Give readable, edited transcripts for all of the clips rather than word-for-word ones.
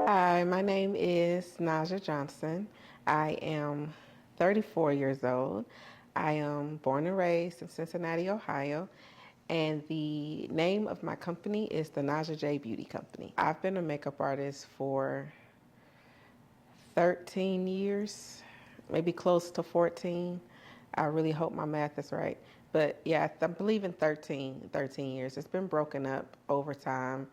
Hi, my name is Najah Johnson. I am 34 years old. I am born and raised in Cincinnati, Ohio, and the name of my company is the Najah J Beauty Company. I've been a makeup artist for 13 years, maybe close to 14. I really hope my math is right. But yeah, I believe in 13 years. It's been broken up over time,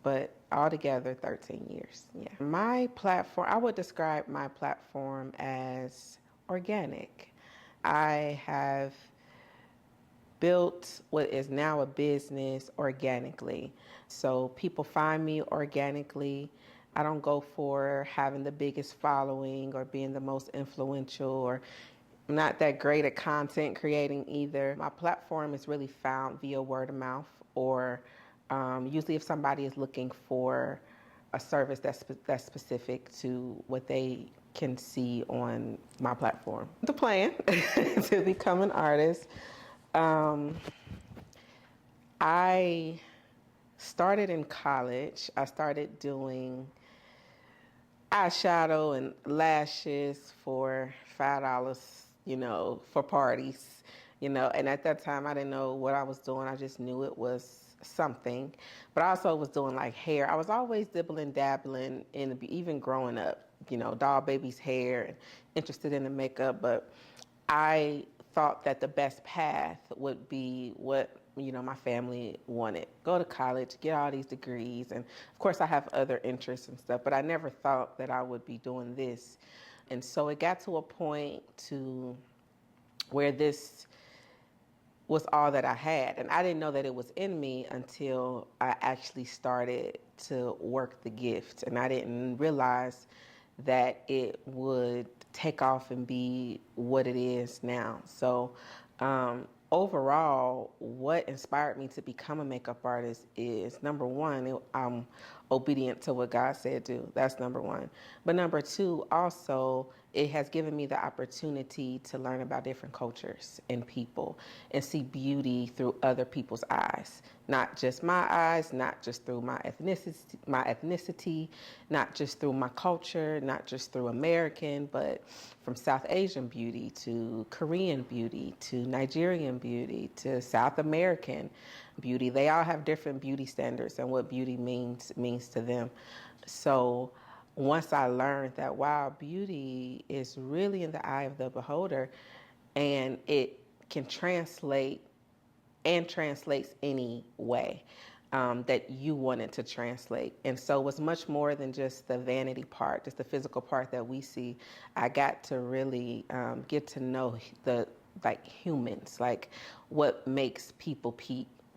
but altogether 13 years. Yeah. My platform, I would describe my platform as organic. I have built what is now a business organically. So people find me organically. I don't go for having the biggest following or being the most influential, or I'm not that great at content creating either. My platform is really found via word of mouth, or usually if somebody is looking for a service that's specific to what they can see on my platform. The plan to become an artist. Um, I started in college. I started doing eyeshadow and lashes for $5, for parties, and at that time I didn't know what I was doing. I just knew it was something. But I also was doing like hair. I was always dibbling, dabbling in, even growing up, doll baby's hair and interested in the makeup. But I thought that the best path would be what my family wanted. Go to college, get all these degrees, and of course I have other interests and stuff, but I never thought that I would be doing this. And so it got to a point to where this was all that I had, and I didn't know that it was in me until I actually started to work the gift, and I didn't realize that it would take off and be what it is now. So overall, what inspired me to become a makeup artist is, number one, I'm obedient to what God said do. That's number one. But number two, also, it has given me the opportunity to learn about different cultures and people and see beauty through other people's eyes. Not just my eyes, not just through my ethnicity, not just through my culture, not just through American, but from South Asian beauty to Korean beauty to Nigerian beauty to South American beauty. They all have different beauty standards and what beauty means to them. So once I learned that, wow, beauty is really in the eye of the beholder, and it can translate and translates any way that you want it to translate. And so it was much more than just the vanity part, just the physical part that we see. I got to really get to know the humans, like what makes people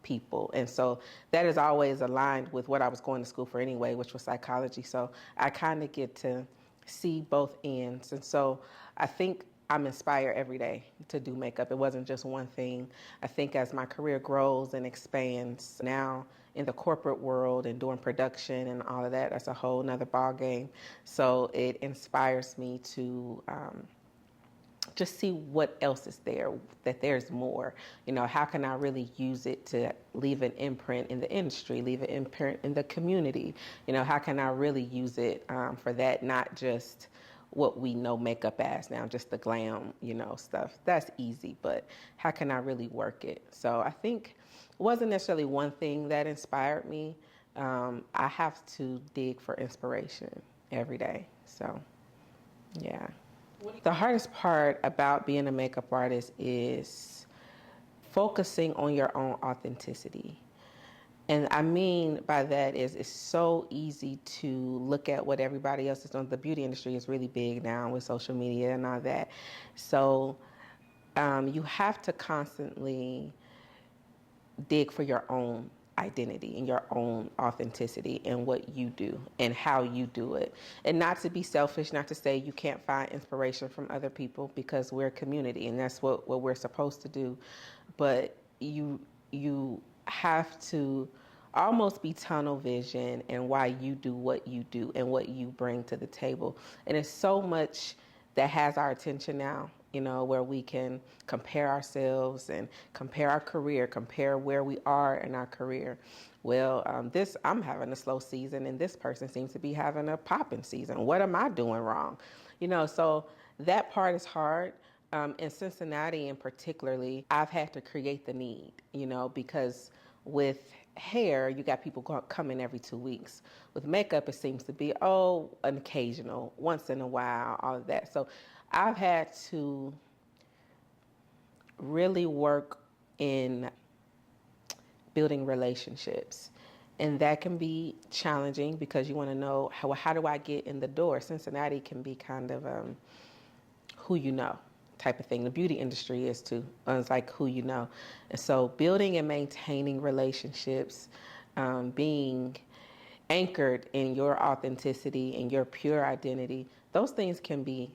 people. And so that is always aligned with what I was going to school for anyway, which was psychology. So I kind of get to see both ends. And so I think I'm inspired every day to do makeup. It wasn't just one thing. I think as my career grows and expands now in the corporate world and doing production and all of that, that's a whole nother ball game. So it inspires me to just see what else is there, that there's more. How can I really use it to leave an imprint in the industry, leave an imprint in the community? How can I really use it for that, not just what we know makeup as now, just the glam, stuff. That's easy, but how can I really work it? So I think it wasn't necessarily one thing that inspired me. I have to dig for inspiration every day. So, yeah. The hardest part about being a makeup artist is focusing on your own authenticity. And I mean by that is it's so easy to look at what everybody else is doing. The beauty industry is really big now with social media and all that. So you have to constantly dig for your own identity and your own authenticity and what you do and how you do it. And not to be selfish, not to say you can't find inspiration from other people, because we're a community and that's what we're supposed to do. But you have to almost be tunnel vision and why you do what you do and what you bring to the table. And it's so much that has our attention now where we can compare ourselves and compare our career, compare where we are in our career. Well, I'm having a slow season, and this person seems to be having a popping season. What am I doing wrong? So that part is hard. In Cincinnati, in particularly, I've had to create the need, because with hair, you got people coming every 2 weeks. With makeup, it seems to be, an occasional, once in a while, all of that. So I've had to really work in building relationships. And that can be challenging because you want to know, how do I get in the door? Cincinnati can be kind of who you know type of thing. The beauty industry is too. It's like who you know. And so building and maintaining relationships, being anchored in your authenticity and your pure identity, those things can be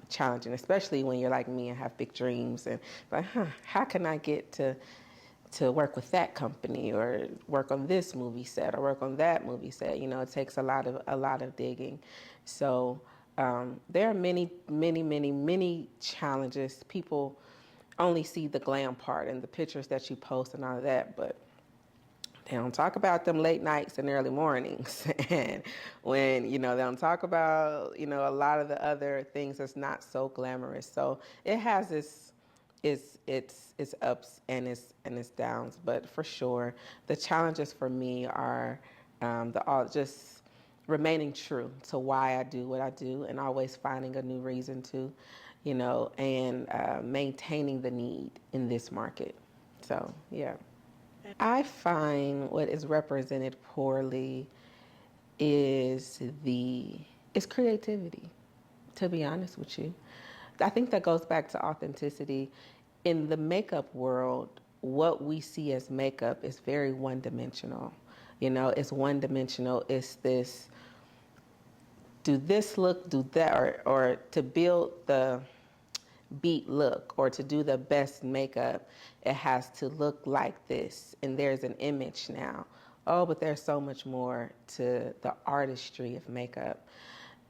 challenging, especially when you're like me and have big dreams and like, how can I get to work with that company or work on this movie set or work on that movie set? It takes a lot of digging. So there are many, many, many, many challenges. People only see the glam part and the pictures that you post and all of that, but they don't talk about them late nights and early mornings. And when, they don't talk about, a lot of the other things that's not so glamorous. So it has its ups and its downs. But for sure, the challenges for me are just remaining true to why I do what I do and always finding a new reason to, and maintaining the need in this market. So, yeah. I find what is represented poorly is creativity, to be honest with you. I think that goes back to authenticity. In the makeup world, what we see as makeup is very one-dimensional. It's one-dimensional. It's this, do this look, do that, or to build the beat look or to do the best makeup, it has to look like this. And there's an image now. But there's so much more to the artistry of makeup.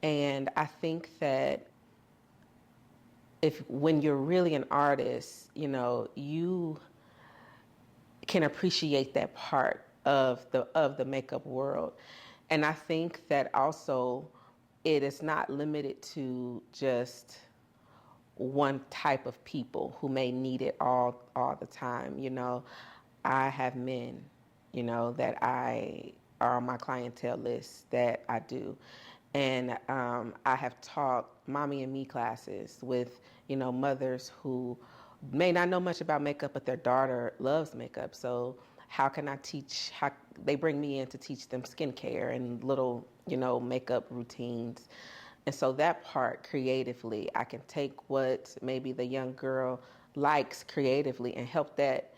And I think that when you're really an artist, you can appreciate that part of the makeup world. And I think that also it is not limited to just one type of people who may need it all the time. I have men, that I are on my clientele list that I do. And I have taught mommy and me classes with, mothers who may not know much about makeup, but their daughter loves makeup. So how can I teach? They bring me in to teach them skincare and little, makeup routines. And so that part creatively, I can take what maybe the young girl likes creatively and help that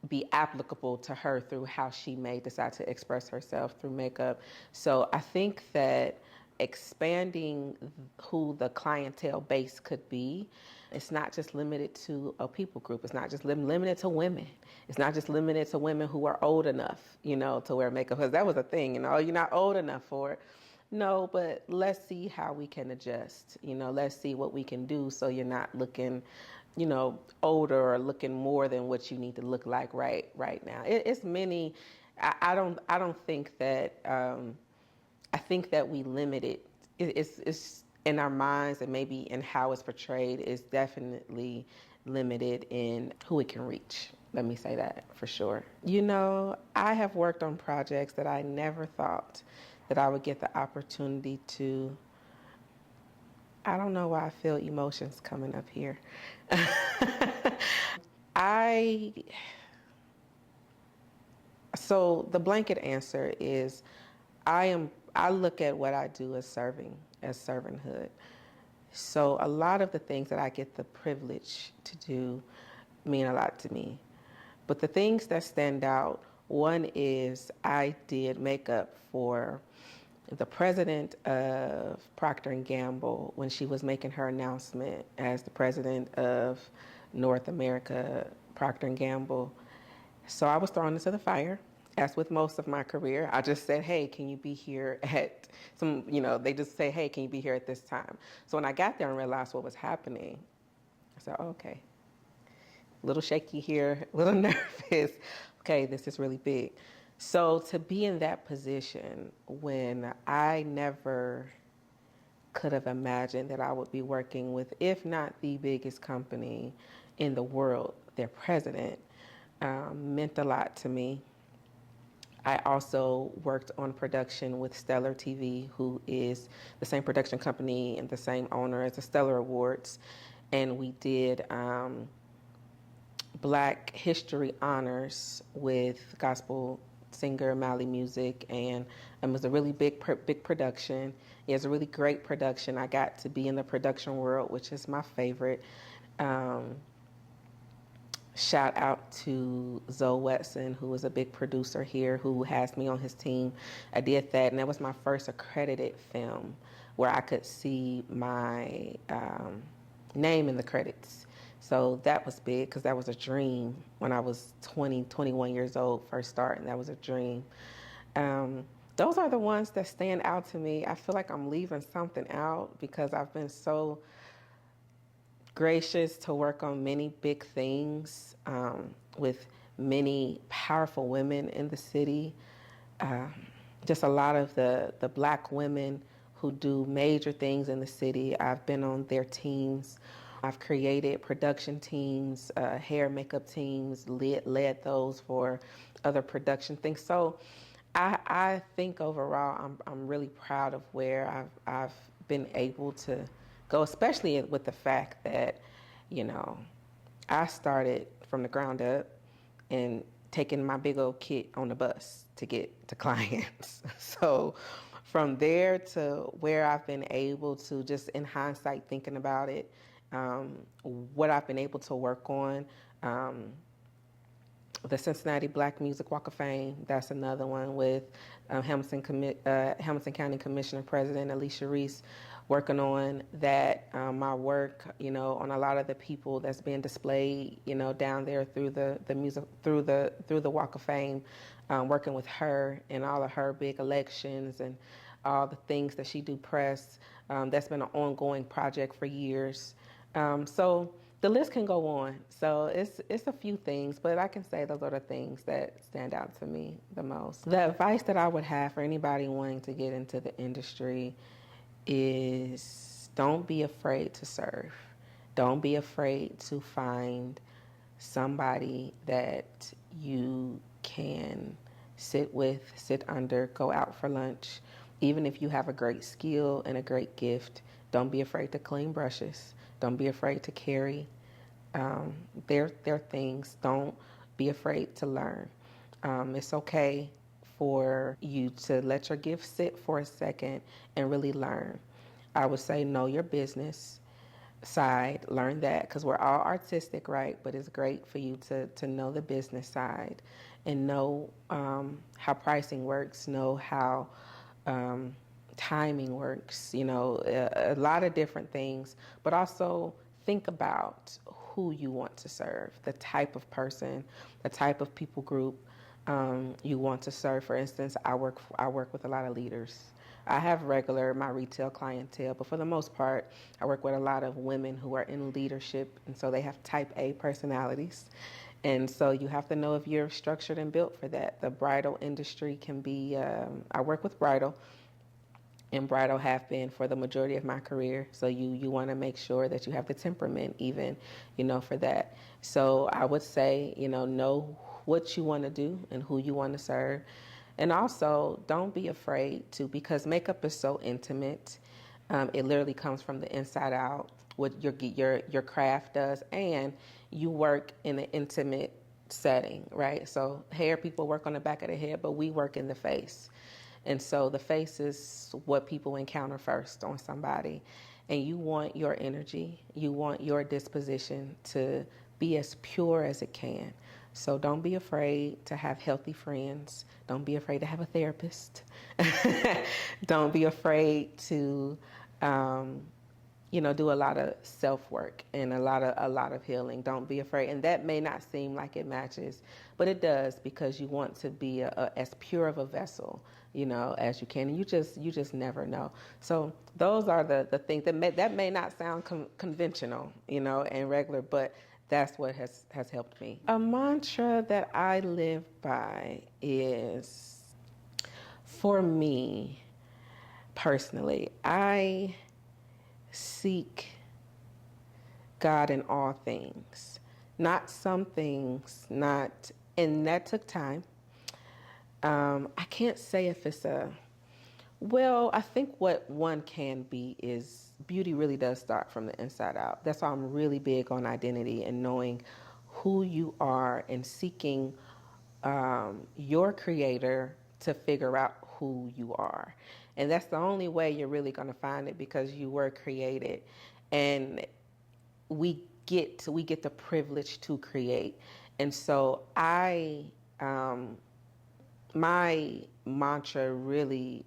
be applicable to her through how she may decide to express herself through makeup. So I think that expanding who the clientele base could be, it's not just limited to a people group. It's not just limited to women. It's not just limited to women who are old enough, to wear makeup. Because that was a thing, you're not old enough for it. No, but let's see how we can adjust. Let's see what we can do so you're not looking, older or looking more than what you need to look like right now. It's many. I don't think that. I think that we limit it. It's in our minds and maybe in how it's portrayed is definitely limited in who it can reach. Let me say that for sure. I have worked on projects that I never thought that I would get the opportunity to. I don't know why I feel emotions coming up here. So the blanket answer is I look at what I do as servanthood. So a lot of the things that I get the privilege to do mean a lot to me. But the things that stand out, one is I did makeup for the president of Procter & Gamble when she was making her announcement as the president of North America, Procter & Gamble. So I was thrown into the fire As with most of my career, I just said, hey, can you be here at some, they just say, hey, can you be here at this time? So when I got there and realized what was happening, I said, oh, okay, a little shaky here, a little nervous. Okay, this is really big. So to be in that position when I never could have imagined that I would be working with, if not the biggest company in the world, their president, meant a lot to me. I also worked on production with Stellar TV, who is the same production company and the same owner as the Stellar Awards. And we did Black History Honors with gospel singer Mally Music, and it was a really big production. It was a really great production. I got to be in the production world, which is my favorite. Shout out to Zoe Wetson, who is a big producer here, who has me on his team. I did that, and that was my first accredited film where I could see my name in the credits. So that was big because that was a dream when I was 20, 21 years old, first starting. That was a dream. Those are the ones that stand out to me. I feel like I'm leaving something out because I've been so gracious to work on many big things with many powerful women in the city. Just a lot of the Black women who do major things in the city. I've been on their teams. I've created production teams, hair, makeup teams, led those for other production things. So I think overall I'm really proud of where I've been able to go, especially with the fact that, I started from the ground up and taking my big old kit on the bus to get to clients. So from there to where I've been able to, just in hindsight thinking about it, what I've been able to work on, the Cincinnati Black Music Walk of Fame, that's another one with Hamilton County Commissioner President Alicia Reese, working on that. My work, on a lot of the people that's being displayed, down there through the music, through the Walk of Fame, working with her and all of her big elections and all the things that she do press. That's been an ongoing project for years. So the list can go on. So it's a few things, but I can say those are the things that stand out to me the most. The advice that I would have for anybody wanting to get into the industry is don't be afraid to serve. Don't be afraid to find somebody that you can sit with, sit under, go out for lunch. Even if you have a great skill and a great gift, don't be afraid to clean brushes. Don't be afraid to carry their things. Don't be afraid to learn. It's okay for you to let your gift sit for a second and really learn. I would say know your business side, learn that, because we're all artistic, right? But it's great for you to know the business side and know how pricing works, know how timing works, a lot of different things, but also think about who you want to serve, the type of person, the type of people group you want to serve. For instance, I work with a lot of leaders. I have my retail clientele, but for the most part, I work with a lot of women who are in leadership, and so they have type A personalities. And so you have to know if you're structured and built for that. The bridal industry can be, I work with bridal, and bridal have been for the majority of my career. So you want to make sure that you have the temperament even, for that. So I would say, know what you want to do and who you want to serve. And also don't be afraid to, because makeup is so intimate. It literally comes from the inside out, what your craft does, and you work in an intimate setting, right? So hair people work on the back of the head, but we work in the face. And so the face is what people encounter first on somebody. And you want your energy, you want your disposition to be as pure as it can. So don't be afraid to have healthy friends. Don't be afraid to have a therapist. Don't be afraid to do a lot of self-work and a lot of healing. Don't be afraid. And that may not seem like it matches, but it does, because you want to be as pure of a vessel, as you can. And you just never know. So those are the things that may not sound conventional, and regular, but that's what has helped me. A mantra that I live by is, for me personally, I seek God in all things, not some things, and that took time. I can't say if it's I think what one can be is, beauty really does start from the inside out. That's why I'm really big on identity and knowing who you are and seeking your creator to figure out who you are. And that's the only way you're really going to find it, because you were created, and we get the privilege to create. And so my mantra really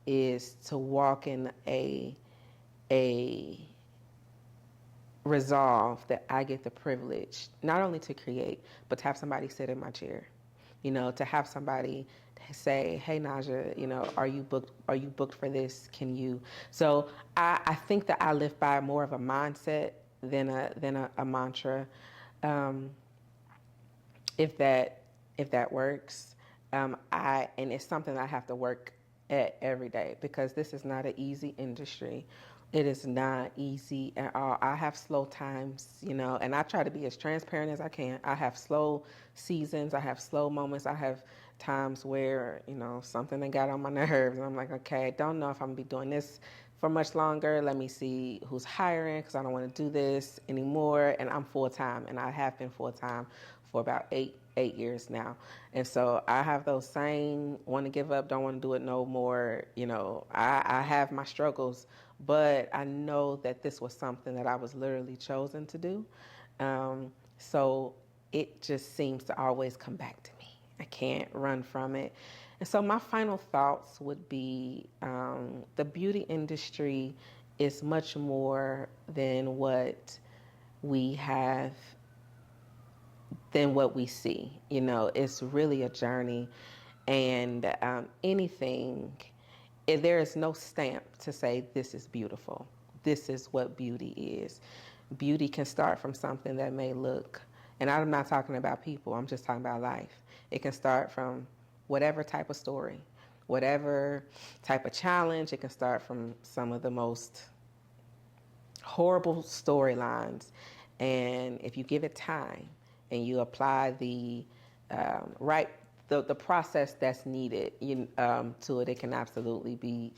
is to walk in a resolve that I get the privilege not only to create, but to have somebody sit in my chair. To have somebody say, "Hey, Najah, are you booked? Are you booked for this? Can you?" So I think that I live by more of a mindset than a mantra, if that works. And it's something I have to work at every day, because this is not an easy industry. It is not easy at all. I have slow times, and I try to be as transparent as I can. I have slow seasons. I have slow moments. I have times where, something that got on my nerves, and I'm like, okay, I don't know if I'm going to be doing this for much longer. Let me see who's hiring, because I don't want to do this anymore. And I'm full-time, and I have been full-time for about eight years now. And so I have those same want to give up, don't want to do it no more. I have my struggles, but I know that this was something that I was literally chosen to do. So it just seems to always come back to me. I can't run from it. And so my final thoughts would be, the beauty industry is much more than what we have, than what we see. It's really a journey, and there is no stamp to say this is beautiful. This is what beauty is. Beauty can start from something that may look, and I'm not talking about people, I'm just talking about life. It can start from whatever type of story, whatever type of challenge. It can start from some of the most horrible storylines. And if you give it time and you apply the process that's needed to it, it can absolutely be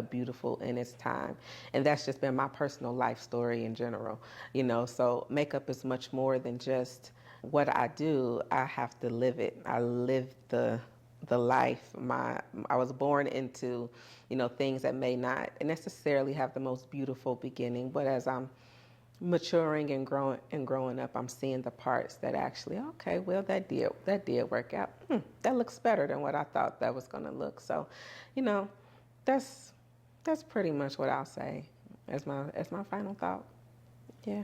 beautiful in its time. And that's just been my personal life story in general. So makeup is much more than just what I do. I have to live it. I live the life. I was born into, things that may not necessarily have the most beautiful beginning, but as I'm maturing and growing up, I'm seeing the parts that actually, okay, well, that did work out. That looks better than what I thought that was going to look. So, that's pretty much what I'll say as my final thought. Yeah.